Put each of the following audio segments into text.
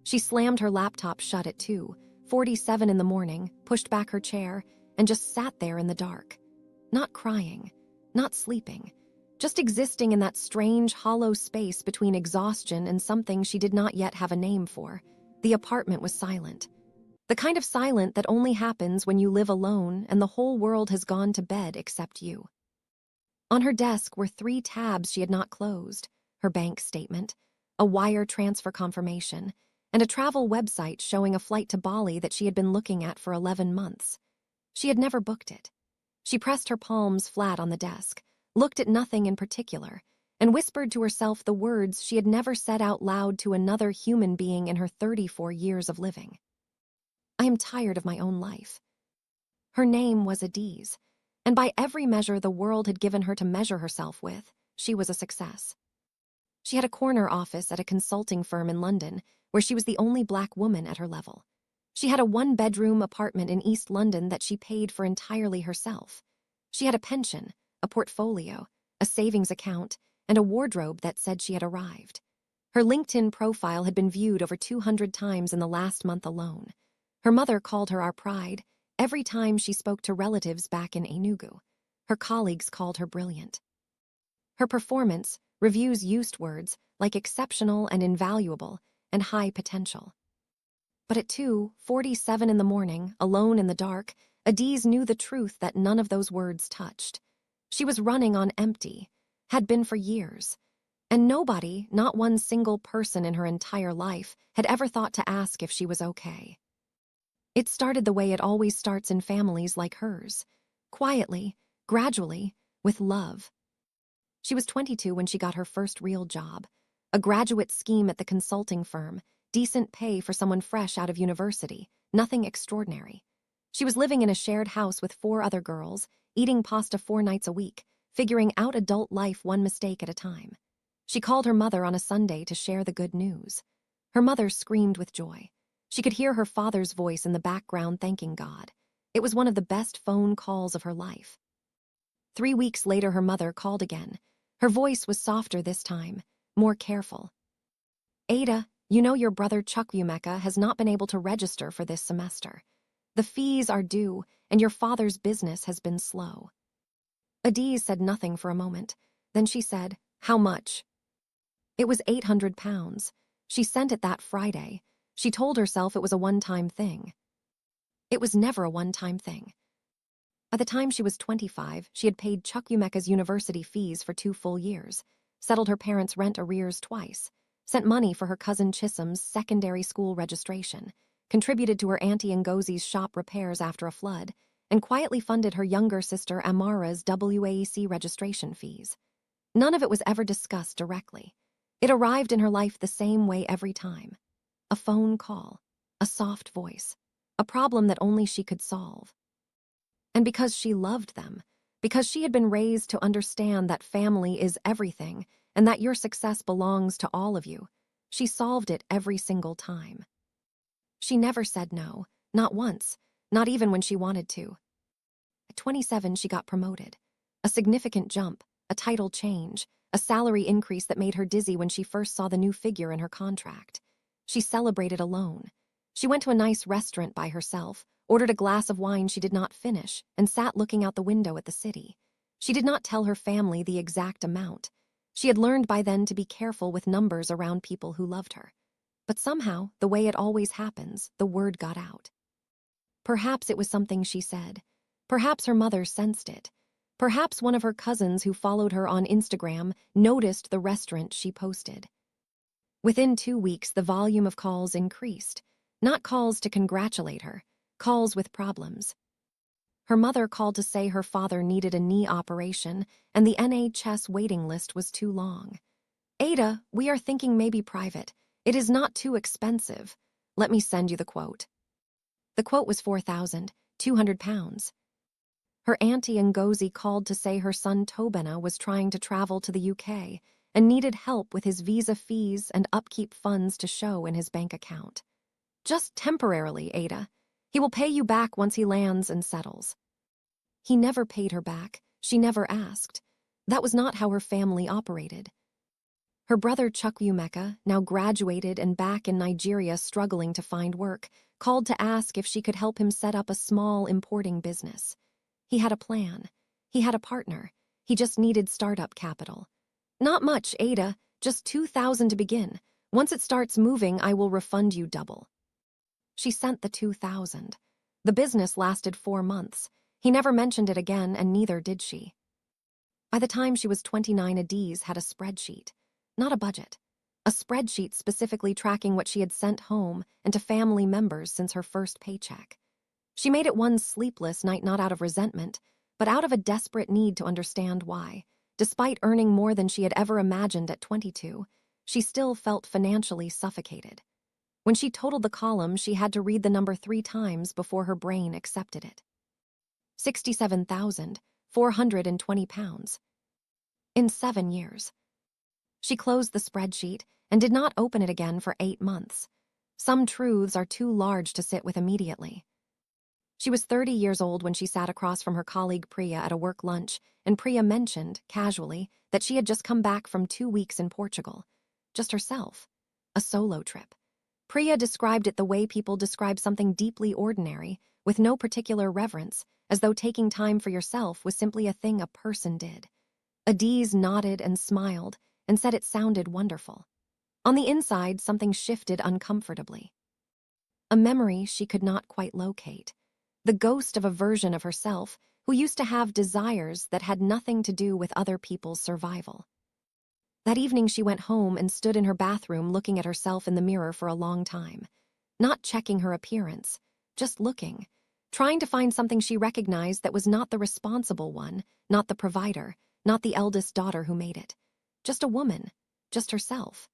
She slammed her laptop shut at 2:47 in the morning, pushed back her chair, and just sat there in the dark. Not crying, not sleeping, just existing in that strange, hollow space between exhaustion and something she did not yet have a name for. The apartment was silent. The kind of silent that only happens when you live alone and the whole world has gone to bed except you. On her desk were 3 tabs she had not closed: her bank statement, a wire transfer confirmation, and a travel website showing a flight to Bali that she had been looking at for 11 months. She had never booked it. She pressed her palms flat on the desk, looked at nothing in particular, and whispered to herself the words she had never said out loud to another human being in her 34 years of living. I am tired of my own life. Her name was Adaeze, and by every measure the world had given her to measure herself with, she was a success. She had a corner office at a consulting firm in London, where she was the only black woman at her level. She had a 1-bedroom apartment in East London that she paid for entirely herself. She had a pension, a portfolio, a savings account, and a wardrobe that said she had arrived. Her LinkedIn profile had been viewed over 200 times in the last month alone. Her mother called her our pride every time she spoke to relatives back in Enugu. Her colleagues called her brilliant. Her performance, reviews used words like exceptional and invaluable and high potential. But at 2:47 in the morning, alone in the dark, Adaeze knew the truth that none of those words touched. She was running on empty, had been for years, and nobody, not one single person in her entire life, had ever thought to ask if she was okay. It started the way it always starts in families like hers, quietly, gradually, with love. She was 22 when she got her first real job, a graduate scheme at the consulting firm, decent pay for someone fresh out of university, nothing extraordinary. She was living in a shared house with 4 other girls, eating pasta 4 nights a week, figuring out adult life one mistake at a time. She called her mother on a Sunday to share the good news. Her mother screamed with joy. She could hear her father's voice in the background thanking God. It was one of the best phone calls of her life. 3 weeks later, her mother called again. Her voice was softer this time, more careful. Ada, you know your brother Chukwumeka has not been able to register for this semester. The fees are due, and your father's business has been slow. Adaeze said nothing for a moment. Then she said, "How much?" It was £800. She sent it that Friday. She told herself it was a one-time thing. It was never a one-time thing. By the time she was 25, she had paid Chukwumeka's university fees for 2 full years, settled her parents' rent arrears twice, sent money for her cousin Chisholm's secondary school registration, contributed to her Auntie Ngozi's shop repairs after a flood, and quietly funded her younger sister Amara's WAEC registration fees. None of it was ever discussed directly. It arrived in her life the same way every time. A phone call, a soft voice, a problem that only she could solve. And because she loved them, because she had been raised to understand that family is everything and that your success belongs to all of you, she solved it every single time. She never said no, not once, not even when she wanted to. At 27, she got promoted. A significant jump, a title change, a salary increase that made her dizzy when she first saw the new figure in her contract. She celebrated alone. She went to a nice restaurant by herself, ordered a glass of wine she did not finish, and sat looking out the window at the city. She did not tell her family the exact amount. She had learned by then to be careful with numbers around people who loved her. But somehow, the way it always happens, the word got out. Perhaps it was something she said. Perhaps her mother sensed it. Perhaps one of her cousins who followed her on Instagram noticed the restaurant she posted. Within 2 weeks, the volume of calls increased. Not calls to congratulate her, calls with problems. Her mother called to say her father needed a knee operation and the NHS waiting list was too long. "Ada, we are thinking maybe private. It is not too expensive. Let me send you the quote." The quote was £4,200. Her Auntie Ngozi called to say her son Tobena was trying to travel to the UK and needed help with his visa fees and upkeep funds to show in his bank account. "Just temporarily, Ada. He will pay you back once he lands and settles." He never paid her back. She never asked. That was not how her family operated. Her brother Chukwumeka, now graduated and back in Nigeria struggling to find work, called to ask if she could help him set up a small importing business. He had a plan. He had a partner. He just needed startup capital. Not much, Ada, just 2,000 to begin. Once it starts moving, I will refund you double. She sent the 2,000. The business lasted 4 months. He never mentioned it again, and neither did she. By the time she was 29, Adaeze had a spreadsheet. Not a budget. A spreadsheet specifically tracking what she had sent home and to family members since her first paycheck. She made it one sleepless night not out of resentment, but out of a desperate need to understand why. Despite earning more than she had ever imagined at 22, she still felt financially suffocated. When she totaled the column, she had to read the number 3 times before her brain accepted it. 67,420 pounds. In 7 years. She closed the spreadsheet and did not open it again for 8 months. Some truths are too large to sit with immediately. She was 30 years old when she sat across from her colleague Priya at a work lunch, and Priya mentioned, casually, that she had just come back from 2 weeks in Portugal. Just herself. A solo trip. Priya described it the way people describe something deeply ordinary, with no particular reverence, as though taking time for yourself was simply a thing a person did. Adaeze nodded and smiled, and said it sounded wonderful. On the inside, something shifted uncomfortably. A memory she could not quite locate. The ghost of a version of herself who used to have desires that had nothing to do with other people's survival. That evening she went home and stood in her bathroom looking at herself in the mirror for a long time. Not checking her appearance, just looking, trying to find something she recognized that was not the responsible one, not the provider, not the eldest daughter who made it. Just a woman, just herself.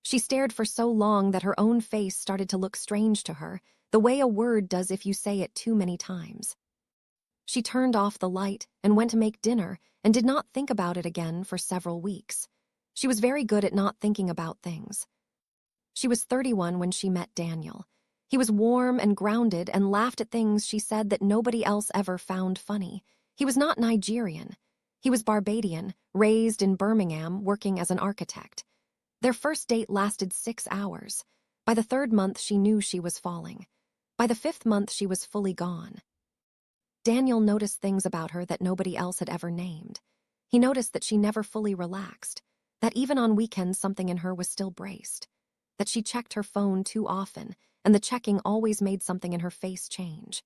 She stared for so long that her own face started to look strange to her, the way a word does if you say it too many times. She turned off the light and went to make dinner and did not think about it again for several weeks. She was very good at not thinking about things. She was 31 when she met Daniel. He was warm and grounded and laughed at things she said that nobody else ever found funny. He was not Nigerian. He was Barbadian, raised in Birmingham, working as an architect. Their first date lasted 6 hours. By the 3rd month, she knew she was falling. By the 5th month, she was fully gone. Daniel noticed things about her that nobody else had ever named. He noticed that she never fully relaxed, that even on weekends something in her was still braced, that she checked her phone too often, and the checking always made something in her face change.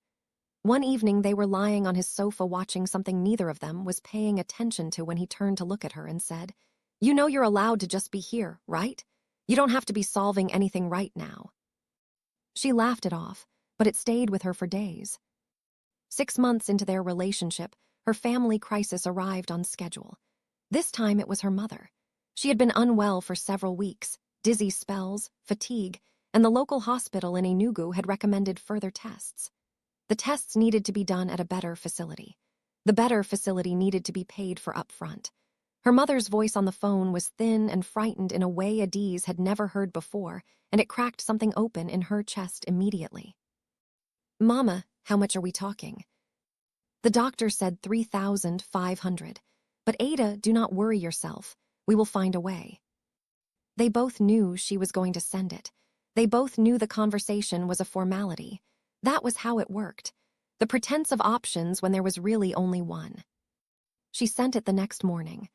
One evening they were lying on his sofa watching something neither of them was paying attention to when he turned to look at her and said, "You know you're allowed to just be here, right? You don't have to be solving anything right now." She laughed it off, but it stayed with her for days. 6 months into their relationship, her family crisis arrived on schedule. This time it was her mother. She had been unwell for several weeks, dizzy spells, fatigue, and the local hospital in Enugu had recommended further tests. The tests needed to be done at a better facility. The better facility needed to be paid for upfront. Her mother's voice on the phone was thin and frightened in a way Adaeze had never heard before, and it cracked something open in her chest immediately. "Mama, how much are we talking?" The doctor said 3,500. "But Ada, do not worry yourself. We will find a way." They both knew she was going to send it. They both knew the conversation was a formality. That was how it worked. The pretense of options when there was really only one. She sent it the next morning.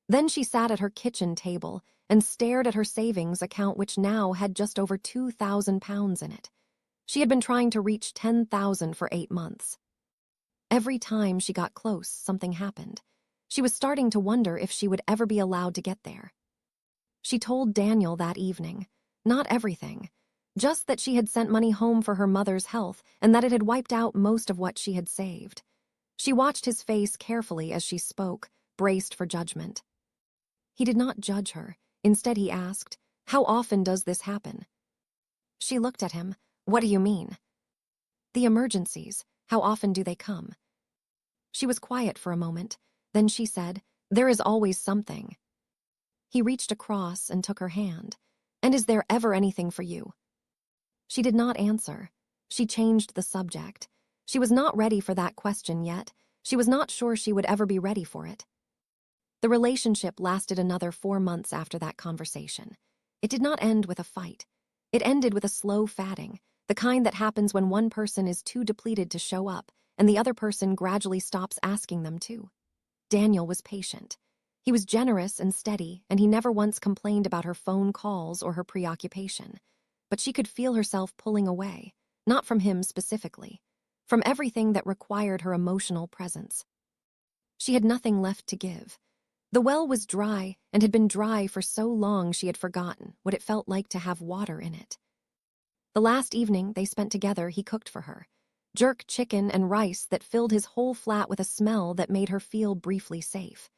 Then she sat at her kitchen table and stared at her savings account, which now had just over 2,000 pounds in it. She had been trying to reach 10,000 for 8 months. Every time she got close, something happened. She was starting to wonder if she would ever be allowed to get there. She told Daniel that evening. Not everything. Just that she had sent money home for her mother's health and that it had wiped out most of what she had saved. She watched his face carefully as she spoke, braced for judgment. He did not judge her. Instead, he asked, "How often does this happen?" She looked at him. "What do you mean?" "The emergencies. How often do they come?" She was quiet for a moment. Then she said, "There is always something." He reached across and took her hand. "And is there ever anything for you?" She did not answer. She changed the subject. She was not ready for that question yet. She was not sure she would ever be ready for it. The relationship lasted another 4 months after that conversation. It did not end with a fight. It ended with a slow fatting, the kind that happens when one person is too depleted to show up and the other person gradually stops asking them to. Daniel was patient. He was generous and steady, and he never once complained about her phone calls or her preoccupation. But she could feel herself pulling away, not from him specifically, from everything that required her emotional presence. She had nothing left to give. The well was dry and had been dry for so long she had forgotten what it felt like to have water in it. The last evening they spent together, he cooked for her. Jerk chicken and rice that filled his whole flat with a smell that made her feel briefly safe.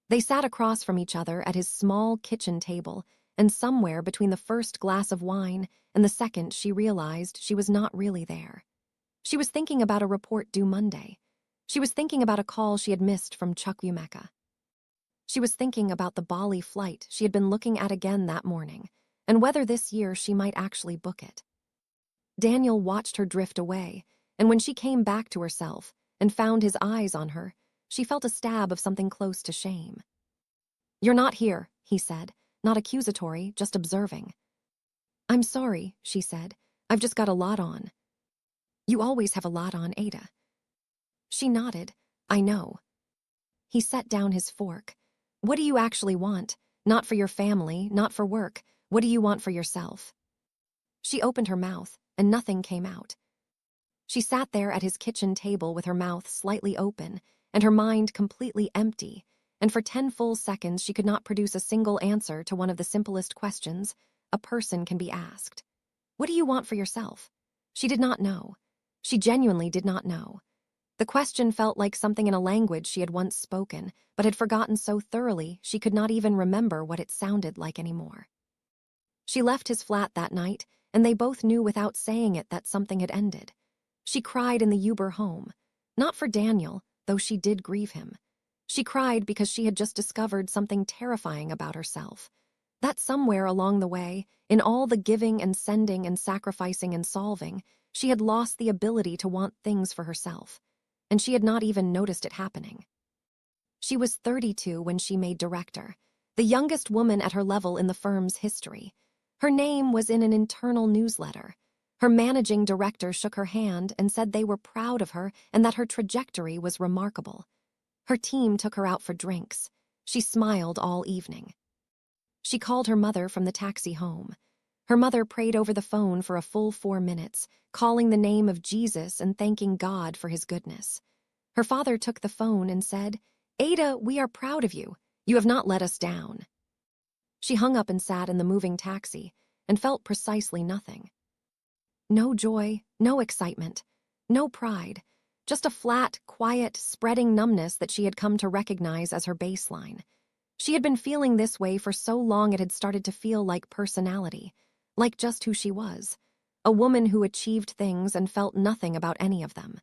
They sat across from each other at his small kitchen table, and somewhere between the first glass of wine and the second she realized she was not really there. She was thinking about a report due Monday. She was thinking about a call she had missed from Chukwumeka. She was thinking about the Bali flight she had been looking at again that morning, and whether this year she might actually book it. Daniel watched her drift away, and when she came back to herself and found his eyes on her, she felt a stab of something close to shame. "You're not here," he said, not accusatory, just observing. "I'm sorry," she said. "I've just got a lot on." "You always have a lot on, Ada." She nodded. "I know." He set down his fork. "What do you actually want? Not for your family, not for work. What do you want for yourself?" She opened her mouth, and nothing came out. She sat there at his kitchen table with her mouth slightly open and her mind completely empty, and for 10 full seconds she could not produce a single answer to one of the simplest questions a person can be asked. What do you want for yourself? She did not know. She genuinely did not know. The question felt like something in a language she had once spoken, but had forgotten so thoroughly she could not even remember what it sounded like anymore. She left his flat that night, and they both knew without saying it that something had ended. She cried in the Uber home. Not for Daniel, though she did grieve him. She cried because she had just discovered something terrifying about herself. That somewhere along the way, in all the giving and sending and sacrificing and solving, she had lost the ability to want things for herself. And she had not even noticed it happening. She was 32 when she made director, the youngest woman at her level in the firm's history. Her name was in an internal newsletter. Her managing director shook her hand and said they were proud of her and that her trajectory was remarkable. Her team took her out for drinks. She smiled all evening. She called her mother from the taxi home. Her mother prayed over the phone for a full 4 minutes, calling the name of Jesus and thanking God for his goodness. Her father took the phone and said, "Ada, we are proud of you. You have not let us down." She hung up and sat in the moving taxi and felt precisely nothing. No joy, no excitement, no pride, just a flat, quiet, spreading numbness that she had come to recognize as her baseline. She had been feeling this way for so long it had started to feel like personality, like just who she was, a woman who achieved things and felt nothing about any of them.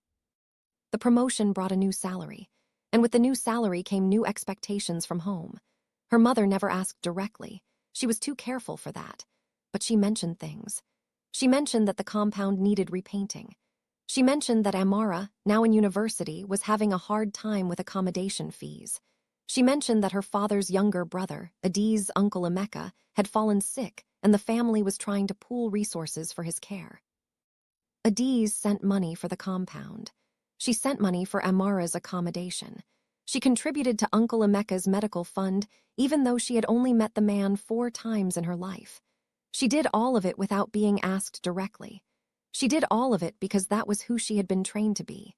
The promotion brought a new salary, and with the new salary came new expectations from home. Her mother never asked directly. She was too careful for that. But she mentioned things. She mentioned that the compound needed repainting. She mentioned that Amara, now in university, was having a hard time with accommodation fees. She mentioned that her father's younger brother, Adaeze's Uncle Emeka, had fallen sick and the family was trying to pool resources for his care. Adaeze sent money for the compound. She sent money for Amara's accommodation. She contributed to Uncle Emeka's medical fund, even though she had only met the man 4 times in her life. She did all of it without being asked directly. She did all of it because that was who she had been trained to be.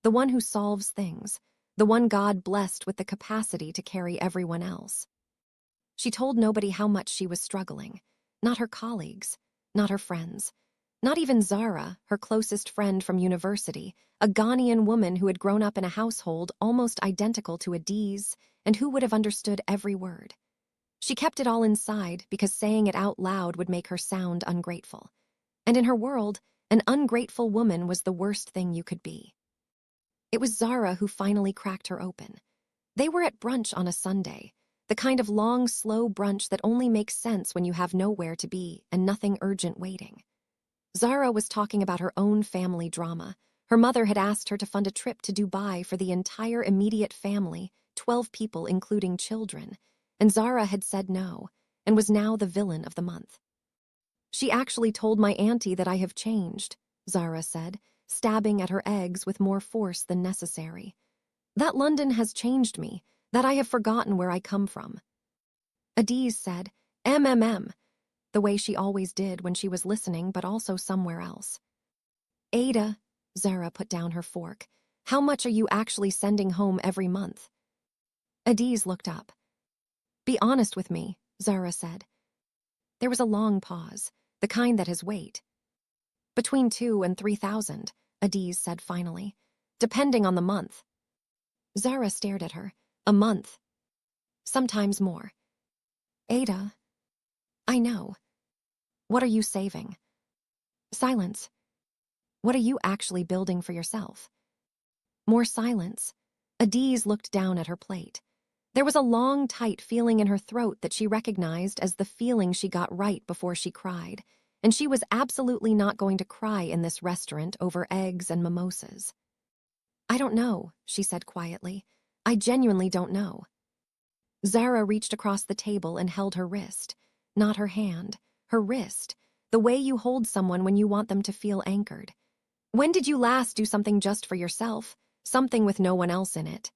The one who solves things. The one God blessed with the capacity to carry everyone else. She told nobody how much she was struggling. Not her colleagues. Not her friends. Not even Zara, her closest friend from university, a Ghanaian woman who had grown up in a household almost identical to Adaeze and who would have understood every word. She kept it all inside because saying it out loud would make her sound ungrateful. And in her world, an ungrateful woman was the worst thing you could be. It was Zara who finally cracked her open. They were at brunch on a Sunday, the kind of long, slow brunch that only makes sense when you have nowhere to be and nothing urgent waiting. Zara was talking about her own family drama. Her mother had asked her to fund a trip to Dubai for the entire immediate family 12 people, including children, and Zara had said no, and was now the villain of the month. She actually told my auntie that I have changed, Zara said, stabbing at her eggs with more force than necessary. That London has changed me, that I have forgotten where I come from. Adaeze said, MMM, the way she always did when she was listening but also somewhere else. Ada, Zara put down her fork, how much are you actually sending home every month? Adaeze looked up. Be honest with me, Zara said. There was a long pause, the kind that has weight. Between 2,000 and 3,000, Adaeze said finally, depending on the month. Zara stared at her. A month. Sometimes more. Ada. I know. What are you saving? Silence. What are you actually building for yourself? More silence. Adaeze looked down at her plate. There was a long, tight feeling in her throat that she recognized as the feeling she got right before she cried, and she was absolutely not going to cry in this restaurant over eggs and mimosas. I don't know, she said quietly. I genuinely don't know. Zara reached across the table and held her wrist. Not her hand, her wrist, the way you hold someone when you want them to feel anchored. When did you last do something just for yourself, something with no one else in it?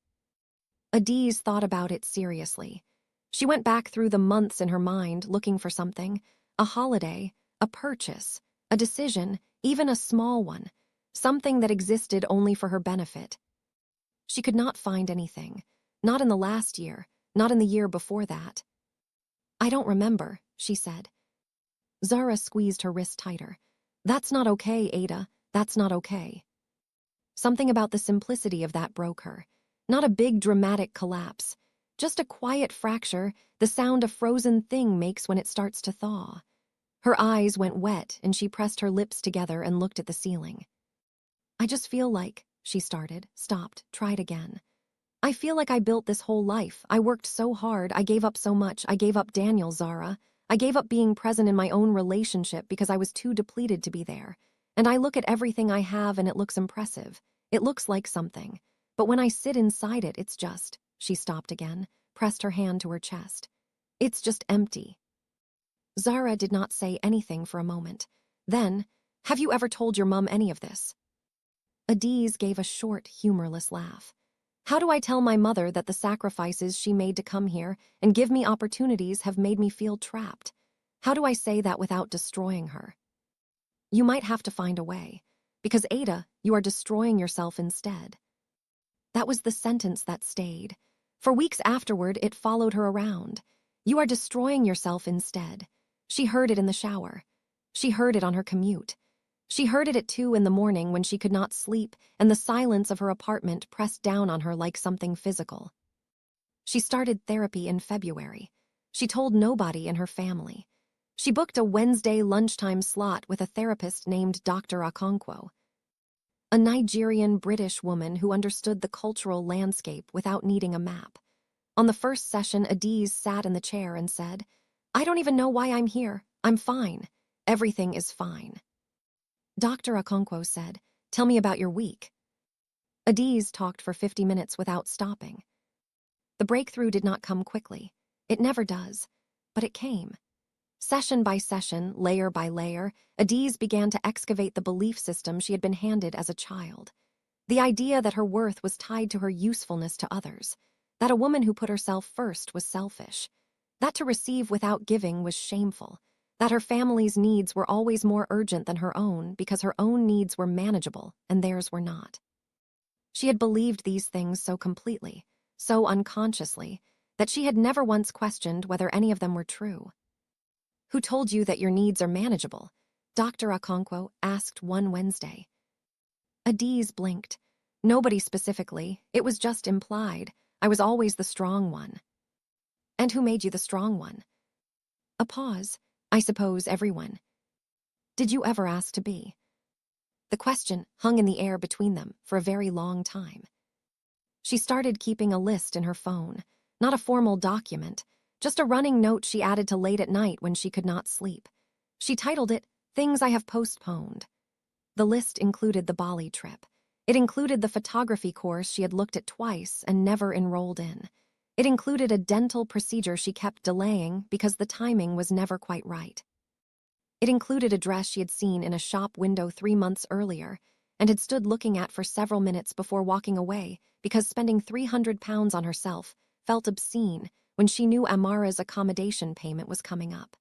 Adaeze thought about it seriously. She went back through the months in her mind looking for something, a holiday, a purchase, a decision, even a small one, something that existed only for her benefit. She could not find anything, not in the last year, not in the year before that. I don't remember, she said. Zara squeezed her wrist tighter. That's not okay, Ada, that's not okay. Something about the simplicity of that broke her. Not a big dramatic collapse, just a quiet fracture, the sound a frozen thing makes when it starts to thaw. Her eyes went wet and she pressed her lips together and looked at the ceiling. I just feel like, she started, stopped, tried again. I feel like I built this whole life. I worked so hard, I gave up so much. I gave up Daniel, Zara. I gave up being present in my own relationship because I was too depleted to be there. And I look at everything I have and it looks impressive. It looks like something. But when I sit inside it, it's just, she stopped again, pressed her hand to her chest. It's just empty. Zara did not say anything for a moment. Then, have you ever told your mum any of this? Adaeze gave a short, humorless laugh. How do I tell my mother that the sacrifices she made to come here and give me opportunities have made me feel trapped? How do I say that without destroying her? You might have to find a way. Because, Ada, you are destroying yourself instead. That was the sentence that stayed. For weeks afterward, it followed her around. You are destroying yourself instead. She heard it in the shower. She heard it on her commute. She heard it at 2 in the morning when she could not sleep and the silence of her apartment pressed down on her like something physical. She started therapy in February. She told nobody in her family. She booked a Wednesday lunchtime slot with a therapist named Dr. Okonkwo, a Nigerian-British woman who understood the cultural landscape without needing a map. On the first session, Adaeze sat in the chair and said, I don't even know why I'm here. I'm fine. Everything is fine. Dr. Okonkwo said, tell me about your week. Adaeze talked for 50 minutes without stopping. The breakthrough did not come quickly. It never does. But it came. Session by session, layer by layer, Adaeze began to excavate the belief system she had been handed as a child. The idea that her worth was tied to her usefulness to others, that a woman who put herself first was selfish, that to receive without giving was shameful, that her family's needs were always more urgent than her own because her own needs were manageable and theirs were not. She had believed these things so completely, so unconsciously, that she had never once questioned whether any of them were true. Who told you that your needs are manageable? Dr. Okonkwo asked one Wednesday. Adaeze blinked. Nobody specifically. It was just implied. I was always the strong one. And who made you the strong one? A pause. I suppose everyone. Did you ever ask to be? The question hung in the air between them for a very long time. She started keeping a list in her phone, not a formal document, just a running note she added to late at night when she could not sleep. She titled it, Things I Have Postponed. The list included the Bali trip. It included the photography course she had looked at twice and never enrolled in. It included a dental procedure she kept delaying because the timing was never quite right. It included a dress she had seen in a shop window 3 months earlier and had stood looking at for several minutes before walking away because spending £300 on herself felt obscene when she knew Amara's accommodation payment was coming up.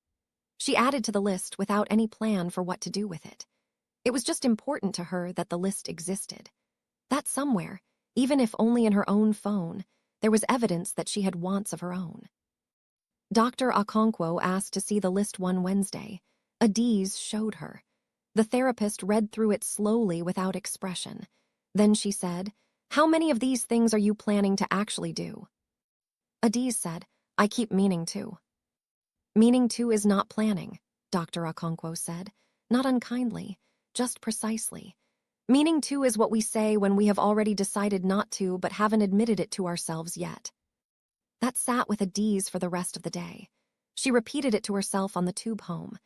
She added to the list without any plan for what to do with it. It was just important to her that the list existed. That somewhere, even if only in her own phone, there was evidence that she had wants of her own. Dr. Okonkwo asked to see the list one Wednesday. Adaeze showed her. The therapist read through it slowly without expression. Then she said, "How many of these things are you planning to actually do?" Adaeze said, "I keep meaning to." "Meaning to is not planning," Dr. Okonkwo said, not unkindly, just precisely. Meaning to is what we say when we have already decided not to but haven't admitted it to ourselves yet. That sat with Adaeze for the rest of the day. She repeated it to herself on the tube home.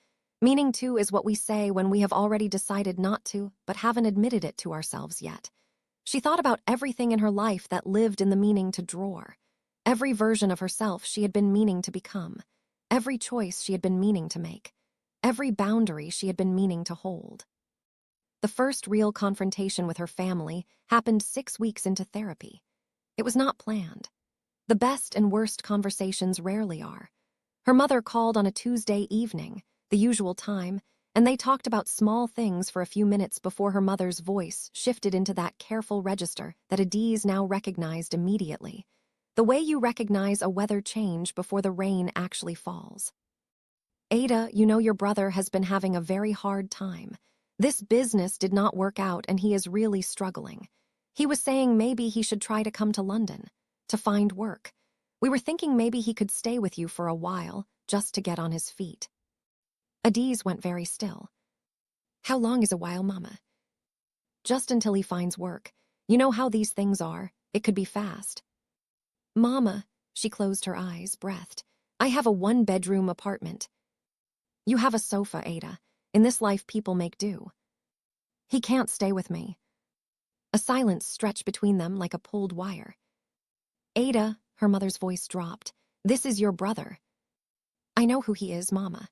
Meaning to is what we say when we have already decided not to but haven't admitted it to ourselves yet. She thought about everything in her life that lived in the meaning to drawer. Every version of herself she had been meaning to become. Every choice she had been meaning to make. Every boundary she had been meaning to hold. The first real confrontation with her family happened 6 weeks into therapy. It was not planned. The best and worst conversations rarely are. Her mother called on a Tuesday evening, the usual time, and they talked about small things for a few minutes before her mother's voice shifted into that careful register that Adaeze now recognized immediately. The way you recognize a weather change before the rain actually falls. "Ada, you know your brother has been having a very hard time. This business did not work out and he is really struggling. He was saying maybe he should try to come to London, to find work. We were thinking maybe he could stay with you for a while, just to get on his feet." Adaeze went very still. "How long is a while, Mama?" "Just until he finds work. You know how these things are. It could be fast." "Mama," she closed her eyes, breathed. "I have a 1-bedroom apartment." "You have a sofa, Ada. In this life people make do." "He can't stay with me." A silence stretched between them like a pulled wire. "Ada," her mother's voice dropped, "this is your brother." "I know who he is, Mama."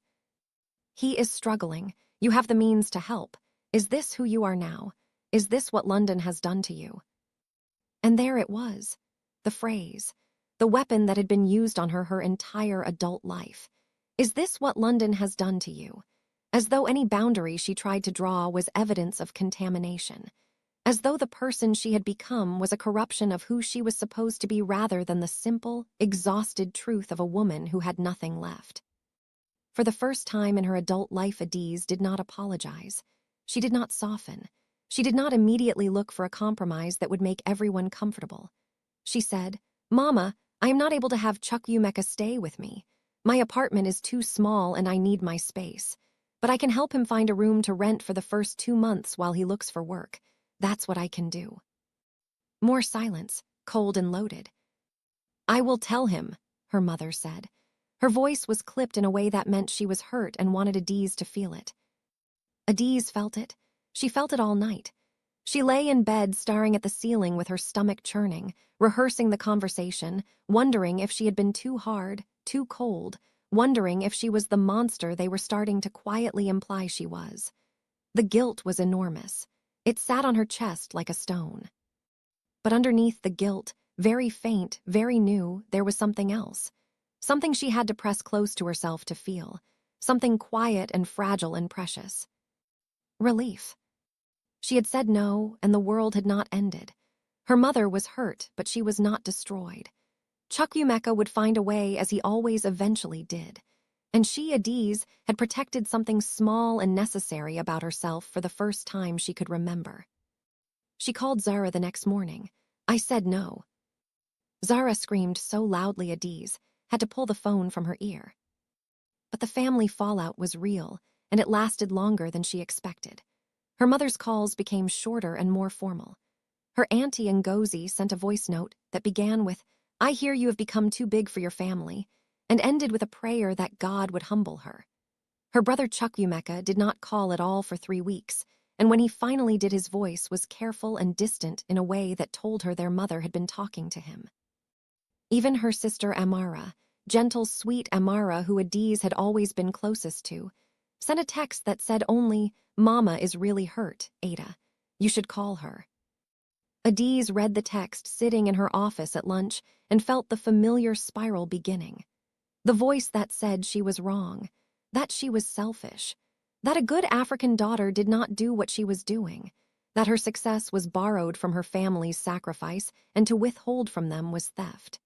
"He is struggling. You have the means to help. Is this who you are now? Is this what London has done to you?" And there it was. The phrase. The weapon that had been used on her entire adult life. Is this what London has done to you? As though any boundary she tried to draw was evidence of contamination. As though the person she had become was a corruption of who she was supposed to be rather than the simple, exhausted truth of a woman who had nothing left. For the first time in her adult life, Adaeze did not apologize. She did not soften. She did not immediately look for a compromise that would make everyone comfortable. She said, "Mama, I am not able to have Chukwumeka stay with me. My apartment is too small and I need my space. But I can help him find a room to rent for the first 2 months while he looks for work. That's what I can do." More silence, cold and loaded. "I will tell him," her mother said. Her voice was clipped in a way that meant she was hurt and wanted Adaeze to feel it. Adaeze felt it. She felt it all night. She lay in bed staring at the ceiling with her stomach churning, rehearsing the conversation, wondering if she had been too hard, too cold, wondering if she was the monster they were starting to quietly imply she was. The guilt was enormous. It sat on her chest like a stone. But underneath the guilt, very faint, very new, there was something else. Something she had to press close to herself to feel. Something quiet and fragile and precious. Relief. She had said no, and the world had not ended. Her mother was hurt, but she was not destroyed. Chukwumeka would find a way, as he always eventually did. And she, Adaeze, had protected something small and necessary about herself for the first time she could remember. She called Zara the next morning. "I said no." Zara screamed so loudly Adaeze had to pull the phone from her ear. But the family fallout was real, and it lasted longer than she expected. Her mother's calls became shorter and more formal. Her auntie Ngozi sent a voice note that began with, "I hear you have become too big for your family," and ended with a prayer that God would humble her. Her brother Chukwumeka did not call at all for 3 weeks, and when he finally did, his voice was careful and distant in a way that told her their mother had been talking to him. Even her sister Amara, gentle, sweet Amara, who Adaeze had always been closest to, sent a text that said only, "Mama is really hurt, Ada. You should call her." Adaeze read the text sitting in her office at lunch and felt the familiar spiral beginning. The voice that said she was wrong, that she was selfish, that a good African daughter did not do what she was doing, that her success was borrowed from her family's sacrifice and to withhold from them was theft.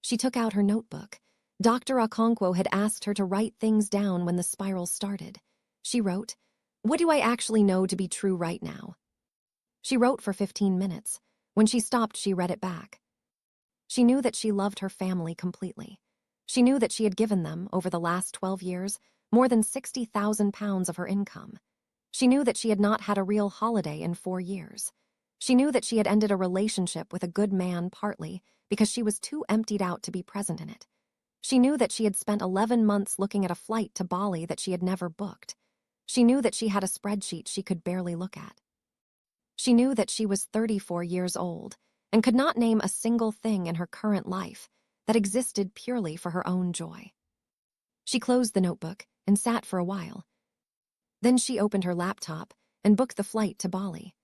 She took out her notebook. Dr. Okonkwo had asked her to write things down when the spiral started. She wrote, "What do I actually know to be true right now?" She wrote for 15 minutes. When she stopped, she read it back. She knew that she loved her family completely. She knew that she had given them, over the last 12 years, more than £60,000 of her income. She knew that she had not had a real holiday in 4 years. She knew that she had ended a relationship with a good man partly because she was too emptied out to be present in it. She knew that she had spent 11 months looking at a flight to Bali that she had never booked. She knew that she had a spreadsheet she could barely look at. She knew that she was 34 years old and could not name a single thing in her current life that existed purely for her own joy. She closed the notebook and sat for a while. Then she opened her laptop and booked the flight to Bali.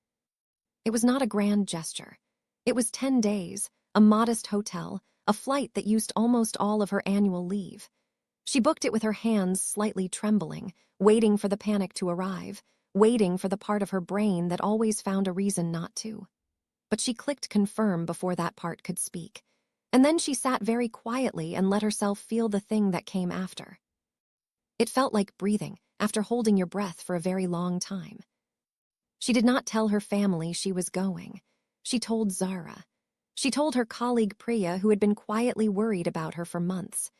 It was not a grand gesture. It was 10 days, a modest hotel, a flight that used almost all of her annual leave. She booked it with her hands slightly trembling, waiting for the panic to arrive, waiting for the part of her brain that always found a reason not to. But she clicked confirm before that part could speak, and then she sat very quietly and let herself feel the thing that came after. It felt like breathing after holding your breath for a very long time. She did not tell her family she was going. She told Zara. She told her colleague Priya, who had been quietly worried about her for months.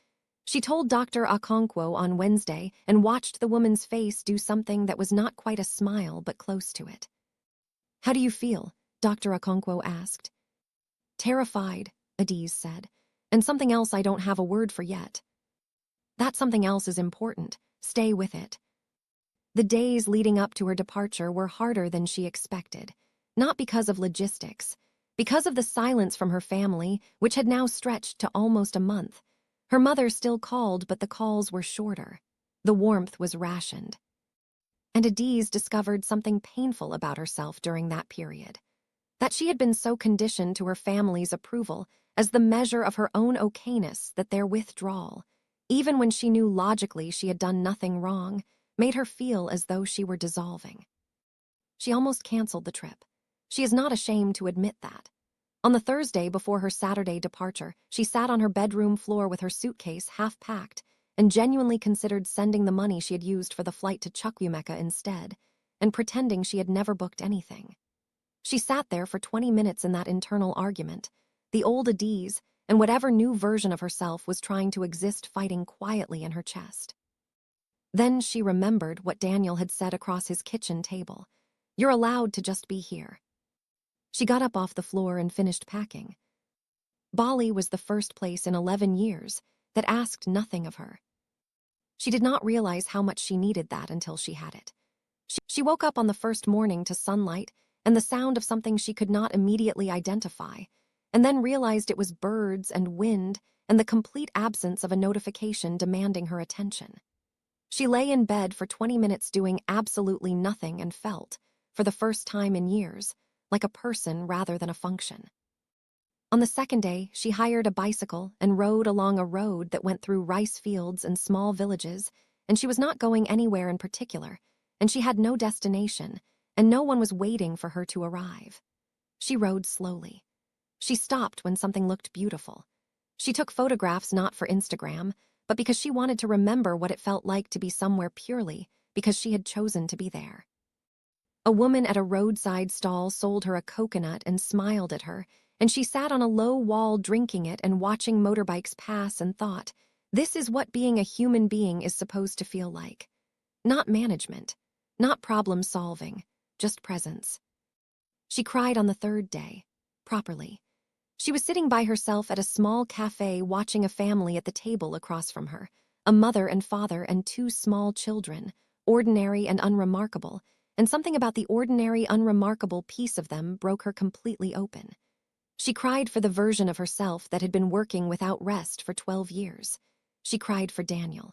She told Dr. Okonkwo on Wednesday and watched the woman's face do something that was not quite a smile but close to it. "How do you feel?" Dr. Okonkwo asked. "Terrified," Adaeze said, "and something else I don't have a word for yet." "That something else is important. Stay with it." The days leading up to her departure were harder than she expected, not because of logistics, because of the silence from her family, which had now stretched to almost a month. Her mother still called, but the calls were shorter. The warmth was rationed. And Adaeze discovered something painful about herself during that period. That she had been so conditioned to her family's approval as the measure of her own okayness that their withdrawal, even when she knew logically she had done nothing wrong, made her feel as though she were dissolving. She almost canceled the trip. She is not ashamed to admit that. On the Thursday before her Saturday departure, she sat on her bedroom floor with her suitcase half packed and genuinely considered sending the money she had used for the flight to Chukwuemeka instead, and pretending she had never booked anything. She sat there for 20 minutes in that internal argument. The old Adaeze and whatever new version of herself was trying to exist fighting quietly in her chest. Then she remembered what Daniel had said across his kitchen table. "You're allowed to just be here." She got up off the floor and finished packing. Bali was the first place in 11 years that asked nothing of her. She did not realize how much she needed that until she had it. She woke up on the first morning to sunlight and the sound of something she could not immediately identify, and then realized it was birds and wind and the complete absence of a notification demanding her attention. She lay in bed for 20 minutes doing absolutely nothing and felt, for the first time in years, like a person rather than a function. On the second day, she hired a bicycle and rode along a road that went through rice fields and small villages, and she was not going anywhere in particular, and she had no destination, and no one was waiting for her to arrive. She rode slowly. She stopped when something looked beautiful. She took photographs not for Instagram, but because she wanted to remember what it felt like to be somewhere purely because she had chosen to be there. A woman at a roadside stall sold her a coconut and smiled at her, and she sat on a low wall drinking it and watching motorbikes pass and thought, this is what being a human being is supposed to feel like. Not management, not problem solving, just presence. She cried on the third day, properly. She was sitting by herself at a small cafe watching a family at the table across from her, a mother and father and 2 small children, ordinary and unremarkable, and something about the ordinary, unremarkable piece of them broke her completely open. She cried for the version of herself that had been working without rest for 12 years. She cried for Daniel.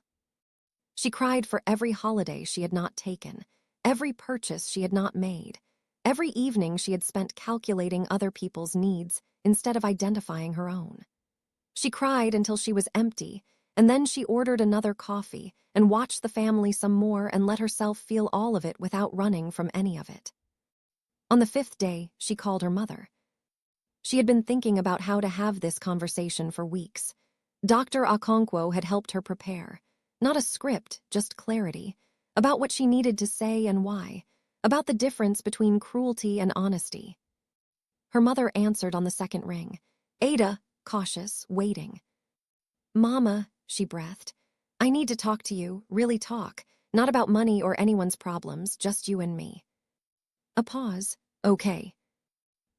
She cried for every holiday she had not taken, every purchase she had not made, every evening she had spent calculating other people's needs instead of identifying her own. She cried until she was empty, and then she ordered another coffee and watched the family some more and let herself feel all of it without running from any of it. On the 5th day, she called her mother. She had been thinking about how to have this conversation for weeks. Dr. Okonkwo had helped her prepare. Not a script, just clarity, about what she needed to say and why, about the difference between cruelty and honesty. Her mother answered on the second ring. Ada, cautious, waiting. Mama, she breathed, I need to talk to you, really talk, not about money or anyone's problems, just you and me. A pause. Okay.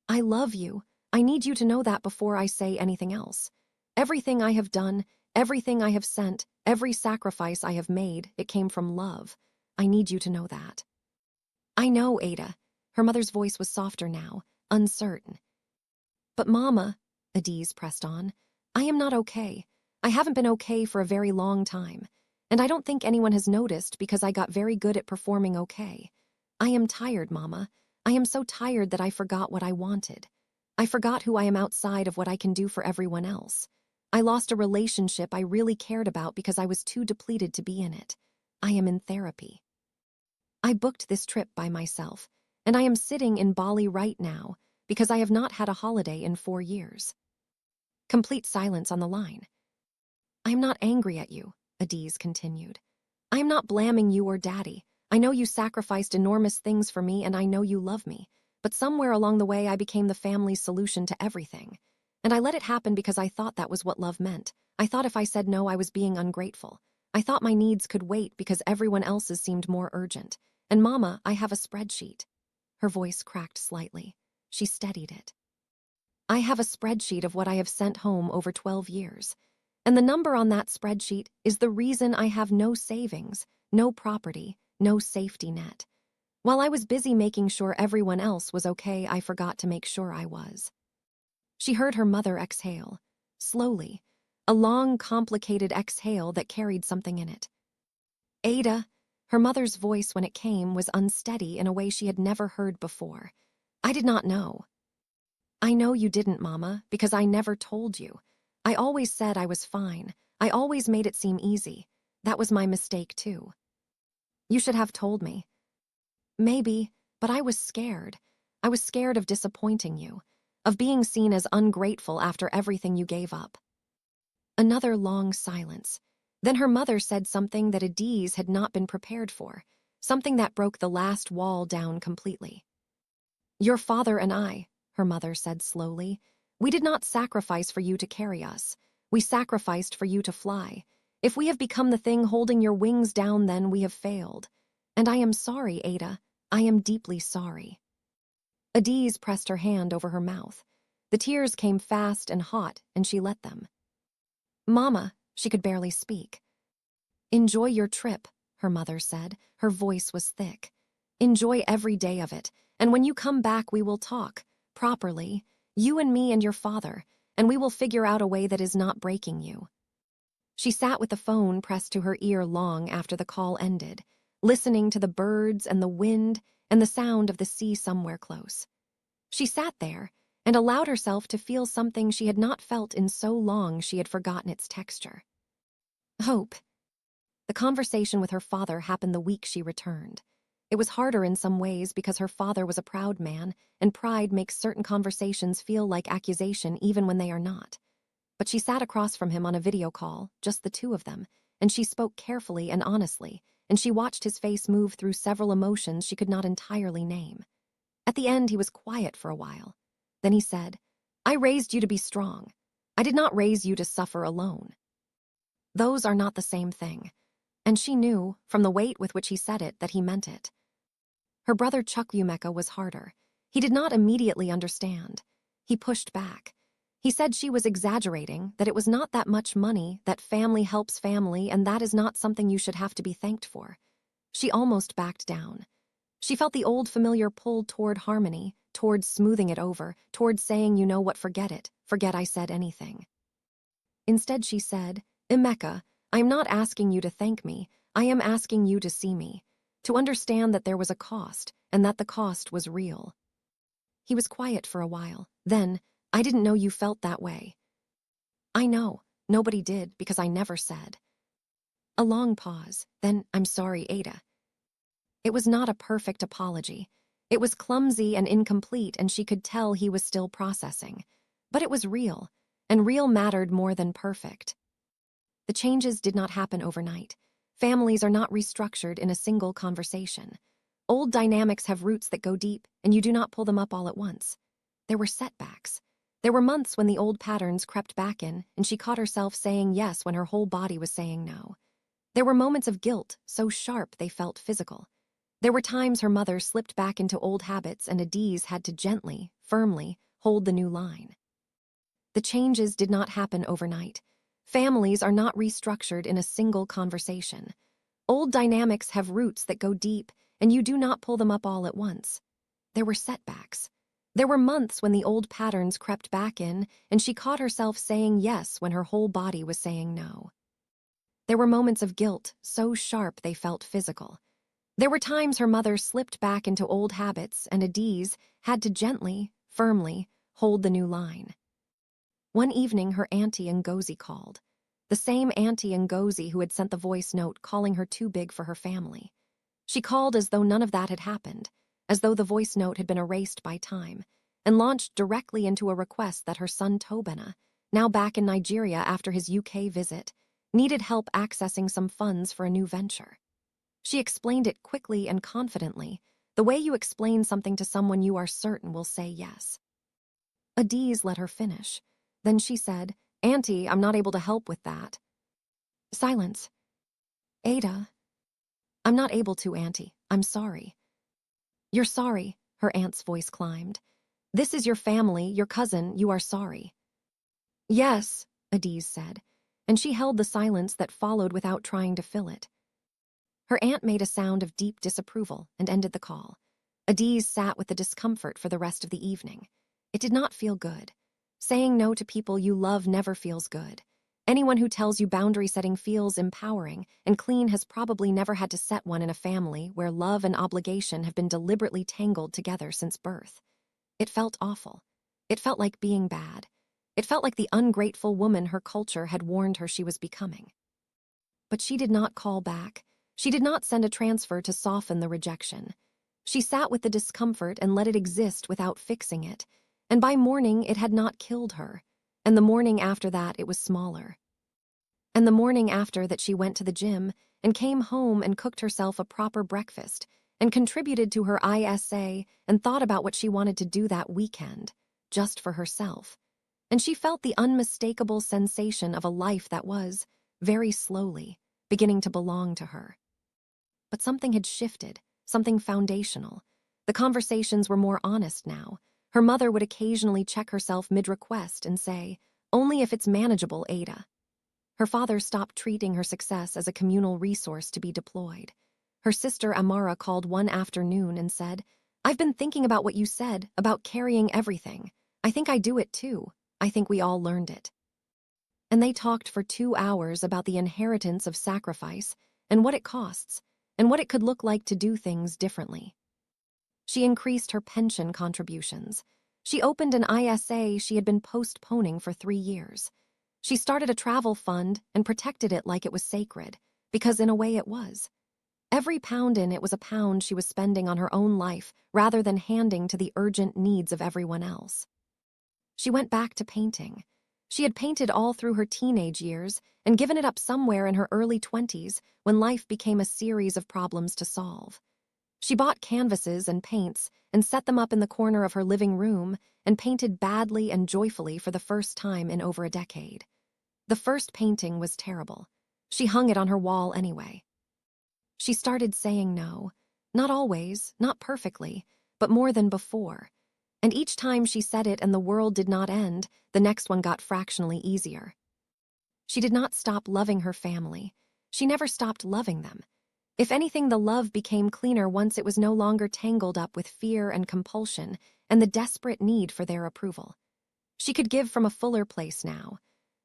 I love you. I need you to know that before I say anything else. Everything I have done, everything I have sent, every sacrifice I have made, it came from love. I need you to know that. I know, Ada. Her mother's voice was softer now, uncertain. But Mama, Adaeze pressed on, I am not okay. I haven't been okay for a very long time. And I don't think anyone has noticed because I got very good at performing okay. I am tired, Mama. I am so tired that I forgot what I wanted. I forgot who I am outside of what I can do for everyone else. I lost a relationship I really cared about because I was too depleted to be in it. I am in therapy. I booked this trip by myself, and I am sitting in Bali right now because I have not had a holiday in 4 years. Complete silence on the line. I am not angry at you, Adaeze continued. I am not blaming you or Daddy. I know you sacrificed enormous things for me and I know you love me, but somewhere along the way I became the family's solution to everything. And I let it happen because I thought that was what love meant. I thought if I said no, I was being ungrateful. I thought my needs could wait because everyone else's seemed more urgent. And Mama, I have a spreadsheet. Her voice cracked slightly. She steadied it. I have a spreadsheet of what I have sent home over 12 years. And the number on that spreadsheet is the reason I have no savings, no property, no safety net. While I was busy making sure everyone else was okay, I forgot to make sure I was. She heard her mother exhale, slowly, a long, complicated exhale that carried something in it. Ada, her mother's voice when it came was unsteady in a way she had never heard before. I did not know. I know you didn't, Mama, because I never told you. I always said I was fine. I always made it seem easy. That was my mistake, too. You should have told me. Maybe, but I was scared. I was scared of disappointing you, of being seen as ungrateful after everything you gave up. Another long silence. Then her mother said something that Adaeze had not been prepared for, something that broke the last wall down completely. Your father and I, her mother said slowly, we did not sacrifice for you to carry us. We sacrificed for you to fly. If we have become the thing holding your wings down, then we have failed. And I am sorry, Ada. I am deeply sorry. Adaeze pressed her hand over her mouth. The tears came fast and hot, and she let them. Mama, she could barely speak. Enjoy your trip, her mother said. Her voice was thick. Enjoy every day of it, and when you come back we will talk, properly, you and me and your father, and we will figure out a way that is not breaking you. She sat with the phone pressed to her ear long after the call ended, listening to the birds and the wind and the sound of the sea somewhere close. She sat there and allowed herself to feel something she had not felt in so long she had forgotten its texture. Hope. The conversation with her father happened the week she returned. It was harder in some ways because her father was a proud man, and pride makes certain conversations feel like accusation even when they are not. But she sat across from him on a video call, just the two of them, and she spoke carefully and honestly, and she watched his face move through several emotions she could not entirely name. At the end, he was quiet for a while. Then he said, I raised you to be strong. I did not raise you to suffer alone. Those are not the same thing. And she knew, from the weight with which he said it, that he meant it. Her brother Chukwumeka was harder. He did not immediately understand. He pushed back. He said she was exaggerating, that it was not that much money, that family helps family, and that is not something you should have to be thanked for. She almost backed down. She felt the old familiar pull toward harmony, towards smoothing it over, towards saying, you know what, forget it, forget I said anything. Instead she said, Emeka, I am not asking you to thank me, I am asking you to see me, to understand that there was a cost, and that the cost was real. He was quiet for a while. Then, I didn't know you felt that way. I know, nobody did, because I never said. A long pause, then, I'm sorry, Ada. It was not a perfect apology. It was clumsy and incomplete, and she could tell he was still processing. But it was real, and real mattered more than perfect. The changes did not happen overnight. Families are not restructured in a single conversation. Old dynamics have roots that go deep, and you do not pull them up all at once. There were setbacks. There were months when the old patterns crept back in, and she caught herself saying yes when her whole body was saying no. There were moments of guilt, so sharp they felt physical. There were times her mother slipped back into old habits and Adaeze had to gently, firmly, hold the new line. The changes did not happen overnight. Families are not restructured in a single conversation. Old dynamics have roots that go deep, and you do not pull them up all at once. There were setbacks. There were months when the old patterns crept back in, and she caught herself saying yes when her whole body was saying no. There were moments of guilt, so sharp they felt physical. There were times her mother slipped back into old habits, and Adaeze had to gently, firmly, hold the new line. One evening, her auntie Ngozi called. The same auntie Ngozi who had sent the voice note calling her too big for her family. She called as though none of that had happened, as though the voice note had been erased by time, and launched directly into a request that her son Tobena, now back in Nigeria after his UK visit, needed help accessing some funds for a new venture. She explained it quickly and confidently, the way you explain something to someone you are certain will say yes. Adaeze let her finish. Then she said, Auntie, I'm not able to help with that. Silence. Ada. I'm not able to, Auntie. I'm sorry. You're sorry, her aunt's voice climbed. This is your family, your cousin, you are sorry. Yes, Adaeze said, and she held the silence that followed without trying to fill it. Her aunt made a sound of deep disapproval and ended the call. Adaeze sat with the discomfort for the rest of the evening. It did not feel good. Saying no to people you love never feels good. Anyone who tells you boundary setting feels empowering, and Clean has probably never had to set one in a family where love and obligation have been deliberately tangled together since birth. It felt awful. It felt like being bad. It felt like the ungrateful woman her culture had warned her she was becoming. But she did not call back. She did not send a transfer to soften the rejection. She sat with the discomfort and let it exist without fixing it, and by morning it had not killed her, and the morning after that it was smaller. And the morning after that she went to the gym and came home and cooked herself a proper breakfast and contributed to her ISA and thought about what she wanted to do that weekend, just for herself. And she felt the unmistakable sensation of a life that was, very slowly, beginning to belong to her. But something had shifted, something foundational. The conversations were more honest now. Her mother would occasionally check herself mid-request and say, only if it's manageable, Ada. Her father stopped treating her success as a communal resource to be deployed. Her sister Amara called one afternoon and said, I've been thinking about what you said, about carrying everything. I think I do it too. I think we all learned it. And they talked for 2 hours about the inheritance of sacrifice and what it costs, and what it could look like to do things differently. She increased her pension contributions. She opened an ISA she had been postponing for 3 years. She started a travel fund and protected it like it was sacred, because in a way it was. Every pound in it was a pound she was spending on her own life rather than handing to the urgent needs of everyone else. She went back to painting. She had painted all through her teenage years and given it up somewhere in her early 20s when life became a series of problems to solve. She bought canvases and paints and set them up in the corner of her living room and painted badly and joyfully for the first time in over a decade. The first painting was terrible. She hung it on her wall anyway. She started saying no. Not always, not perfectly, but more than before. And each time she said it and the world did not end, the next one got fractionally easier. She did not stop loving her family. She never stopped loving them. If anything, the love became cleaner once it was no longer tangled up with fear and compulsion and the desperate need for their approval. She could give from a fuller place now,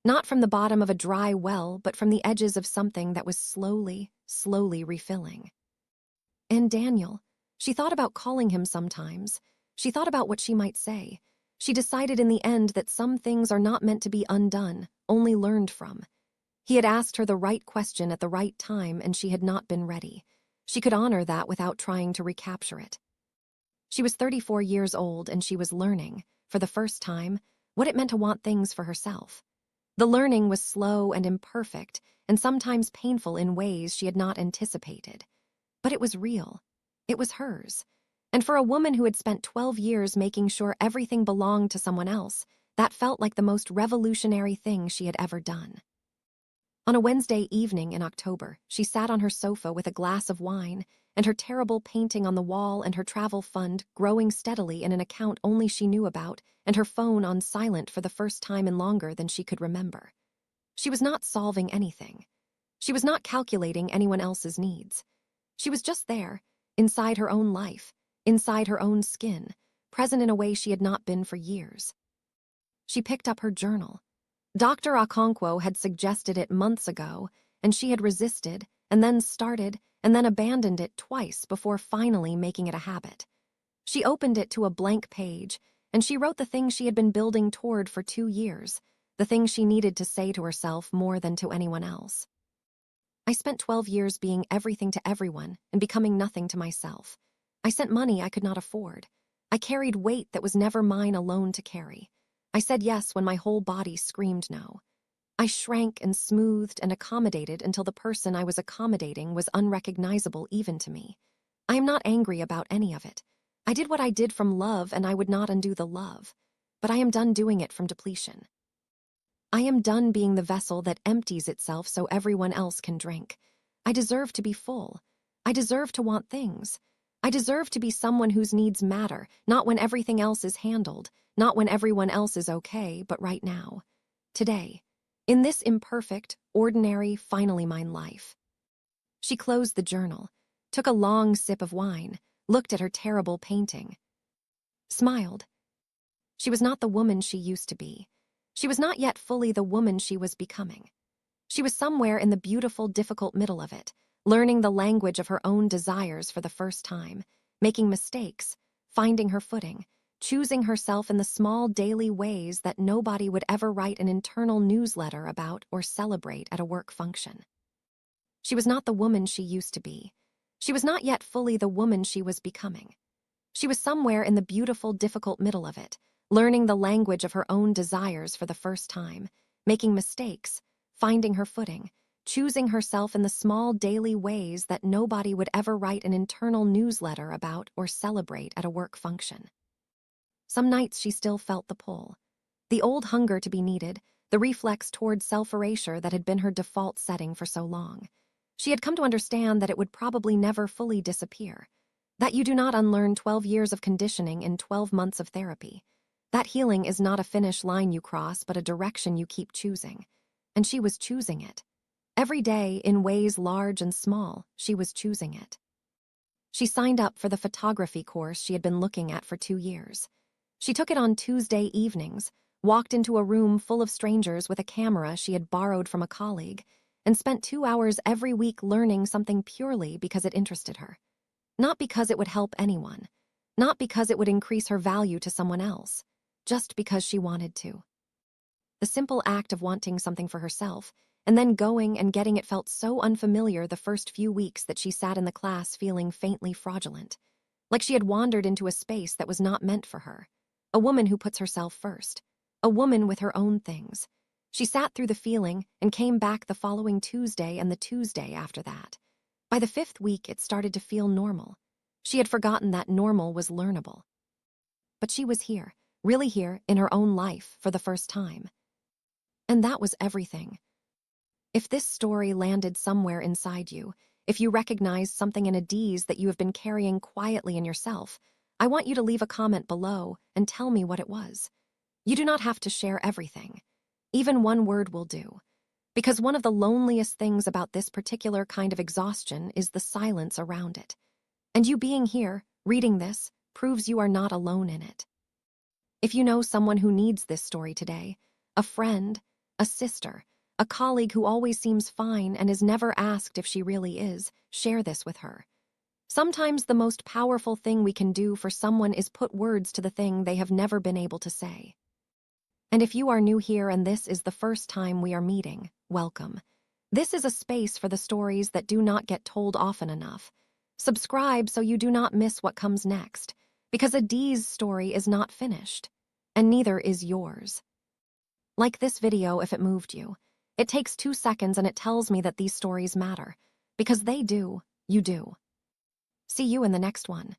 not from the bottom of a dry well, but from the edges of something that was slowly, slowly refilling. And Daniel, she thought about calling him sometimes. She thought about what she might say. She decided in the end that some things are not meant to be undone, only learned from. He had asked her the right question at the right time, and she had not been ready. She could honor that without trying to recapture it. She was 34 years old, and she was learning, for the first time, what it meant to want things for herself. The learning was slow and imperfect, and sometimes painful in ways she had not anticipated. But it was real. It was hers. And for a woman who had spent 12 years making sure everything belonged to someone else, that felt like the most revolutionary thing she had ever done. On a Wednesday evening in October, she sat on her sofa with a glass of wine, and her terrible painting on the wall and her travel fund growing steadily in an account only she knew about, and her phone on silent for the first time in longer than she could remember. She was not solving anything. She was not calculating anyone else's needs. She was just there, inside her own life, inside her own skin, present in a way she had not been for years. She picked up her journal. Dr. Okonkwo had suggested it months ago, and she had resisted, and then started, and then abandoned it twice before finally making it a habit. She opened it to a blank page, and she wrote the things she had been building toward for 2 years, the things she needed to say to herself more than to anyone else. I spent 12 years being everything to everyone and becoming nothing to myself. I sent money I could not afford. I carried weight that was never mine alone to carry. I said yes when my whole body screamed no. I shrank and smoothed and accommodated until the person I was accommodating was unrecognizable even to me. I am not angry about any of it. I did what I did from love, and I would not undo the love. But I am done doing it from depletion. I am done being the vessel that empties itself so everyone else can drink. I deserve to be full. I deserve to want things. I deserve to be someone whose needs matter, not when everything else is handled, not when everyone else is okay, but right now. Today. In this imperfect, ordinary, finally mine life. She closed the journal, took a long sip of wine, looked at her terrible painting. Smiled. She was not the woman she used to be. She was not yet fully the woman she was becoming. She was somewhere in the beautiful, difficult middle of it, learning the language of her own desires for the first time, making mistakes, finding her footing, choosing herself in the small daily ways that nobody would ever write an internal newsletter about or celebrate at a work function. She was not the woman she used to be. She was not yet fully the woman she was becoming. She was somewhere in the beautiful, difficult middle of it, learning the language of her own desires for the first time, making mistakes, finding her footing, choosing herself in the small daily ways that nobody would ever write an internal newsletter about or celebrate at a work function. Some nights she still felt the pull. The old hunger to be needed, the reflex toward self-erasure that had been her default setting for so long. She had come to understand that it would probably never fully disappear, that you do not unlearn 12 years of conditioning in 12 months of therapy. That healing is not a finish line you cross, but a direction you keep choosing. And she was choosing it. Every day, in ways large and small, she was choosing it. She signed up for the photography course she had been looking at for 2 years. She took it on Tuesday evenings, walked into a room full of strangers with a camera she had borrowed from a colleague, and spent 2 hours every week learning something purely because it interested her. Not because it would help anyone, not because it would increase her value to someone else, just because she wanted to. The simple act of wanting something for herself, and then going and getting it felt so unfamiliar the first few weeks that she sat in the class feeling faintly fraudulent, like she had wandered into a space that was not meant for her. A woman who puts herself first, a woman with her own things. She sat through the feeling and came back the following Tuesday and the Tuesday after that. By the 5th week, it started to feel normal. She had forgotten that normal was learnable. But she was here, really here, in her own life for the first time. And that was everything. If this story landed somewhere inside you, if you recognized something in Adaeze that you have been carrying quietly in yourself, I want you to leave a comment below and tell me what it was. You do not have to share everything. Even one word will do. Because one of the loneliest things about this particular kind of exhaustion is the silence around it. And you being here, reading this, proves you are not alone in it. If you know someone who needs this story today, a friend, a sister, a colleague who always seems fine and is never asked if she really is, share this with her. Sometimes the most powerful thing we can do for someone is put words to the thing they have never been able to say. And if you are new here and this is the first time we are meeting, welcome. This is a space for the stories that do not get told often enough. Subscribe so you do not miss what comes next, because Adaeze's story is not finished, and neither is yours. Like this video if it moved you. It takes 2 seconds and it tells me that these stories matter, because they do, you do. See you in the next one.